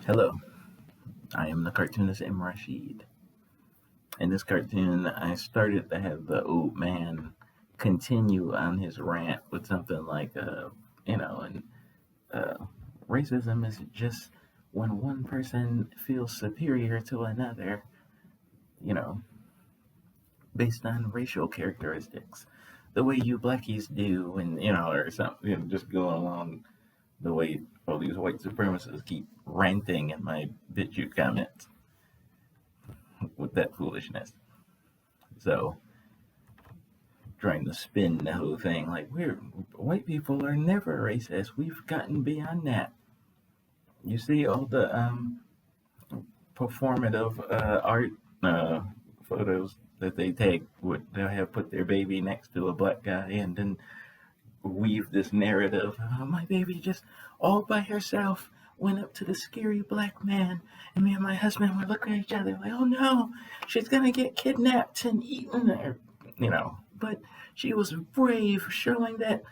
Hello, I am the cartoonist M. Rashid. In this cartoon, I started to have the old man continue on his rant with something like, and uh, racism is just when one person feels superior to another, you know, based on racial characteristics, the way you blackies do, and or something, just going along the way all these white supremacists keep ranting in my BitChute comments with that foolishness. So, trying to spin the whole thing like white people are never racist. We've gotten beyond that. You see all the performative art photos that they take. They'll have put their baby next to a black guy and then weave this narrative. My baby just all by herself went up to the scary black man, and me and my husband would look at each other like, oh no, she's gonna get kidnapped and eaten, But she was brave, showing that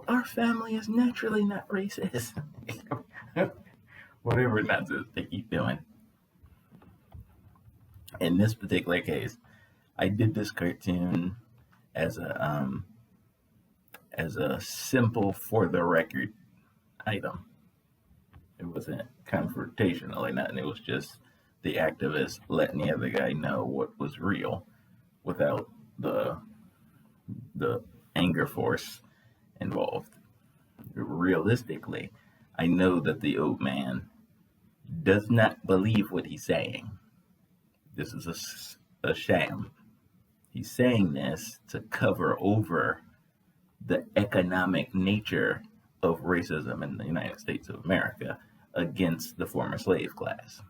our family is naturally not racist. Whatever nonsense they keep doing. In this particular case, I did this cartoon as a simple for the record item. It wasn't confrontational or nothing. It was just the activist letting the other guy know what was real without the anger force involved. Realistically, I know that the old man does not believe what he's saying. This is a sham. He's saying this to cover over the economic nature of racism in the United States of America against the former slave class.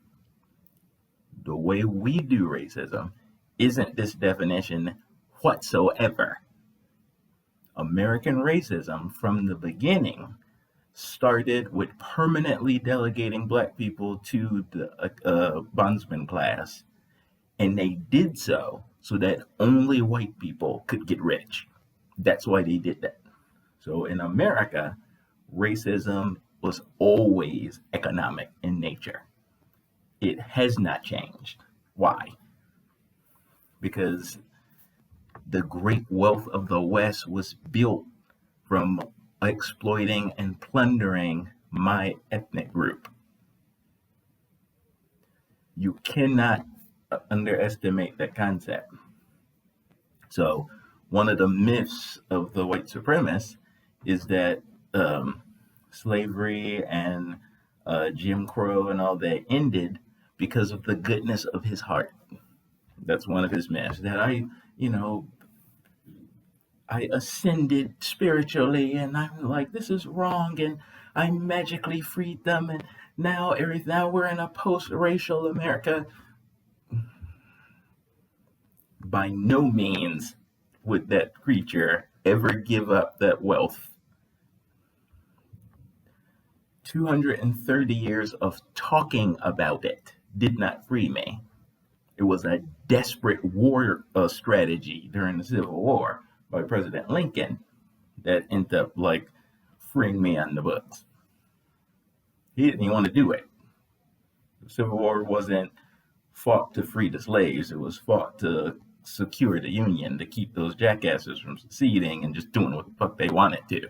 The way we do racism isn't this definition whatsoever. American racism from the beginning started with permanently delegating black people to the bondsman class, and they did so that only white people could get rich. That's why they did that. So in America, racism was always economic in nature. It has not changed. Why? Because the great wealth of the West was built from exploiting and plundering my ethnic group. You cannot underestimate that concept. So one of the myths of the white supremacists is that slavery and Jim Crow and all that ended because of the goodness of his heart. That's one of his myths, that I ascended spiritually and I'm like, this is wrong, and I magically freed them, and now we're in a post-racial America. By no means would that creature ever give up that wealth. 230 years of talking about it did not free me. It was a desperate war strategy during the Civil War by President Lincoln that ended up freeing me on the books. He didn't even want to do it. The Civil War wasn't fought to free the slaves. It was fought to secure the Union, to keep those jackasses from seceding and just doing what the fuck they wanted to.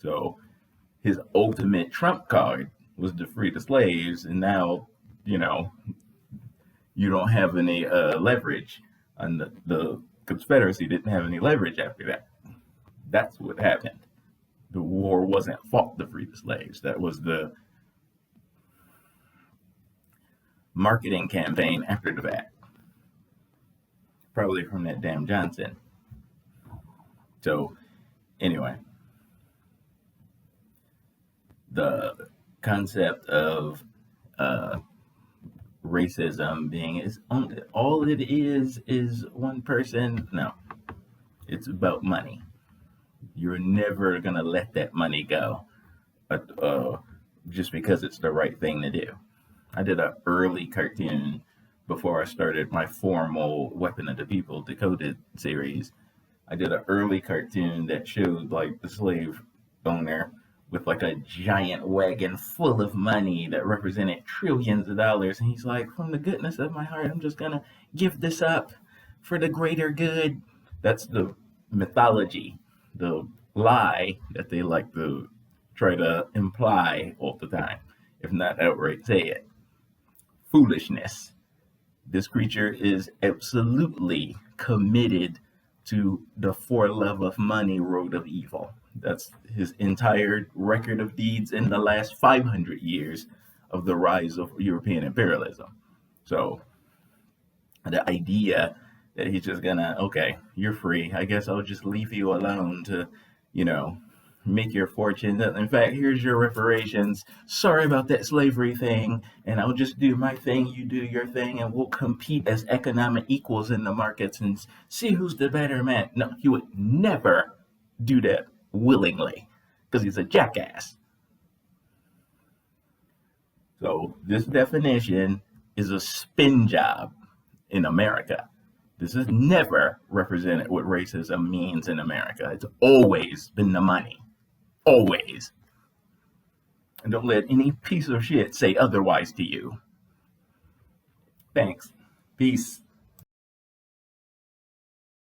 So his ultimate trump card was to free the slaves, and now, you don't have any leverage. And the Confederacy didn't have any leverage after that. That's what happened. The war wasn't fought to free the slaves. That was the marketing campaign after the fact. Probably from that damn Johnson. So, anyway, the concept of racism being all it is one person. No, it's about money. You're never gonna let that money go just because it's the right thing to do. I did an early cartoon before I started my formal Weapon of the People Decoded series. I did an early cartoon that showed the slave owner with like a giant wagon full of money that represented trillions of dollars. And he's like, from the goodness of my heart, I'm just going to give this up for the greater good. That's the mythology, the lie that they like to try to imply all the time, if not outright say it. Foolishness. This creature is absolutely committed to the for love of money road of evil. That's his entire record of deeds in the last 500 years of the rise of European imperialism. So the idea that he's just gonna, okay, you're free. I guess I'll just leave you alone to, you know, make your fortune. In fact, here's your reparations. Sorry about that slavery thing, and I'll just do my thing, you do your thing, and we'll compete as economic equals in the markets and see who's the better man. No, he would never do that willingly because he's a jackass. So this definition is a spin job in America. This has never represented what racism means in America. It's always been the money. Always. And don't let any piece of shit say otherwise to you. Thanks. Peace.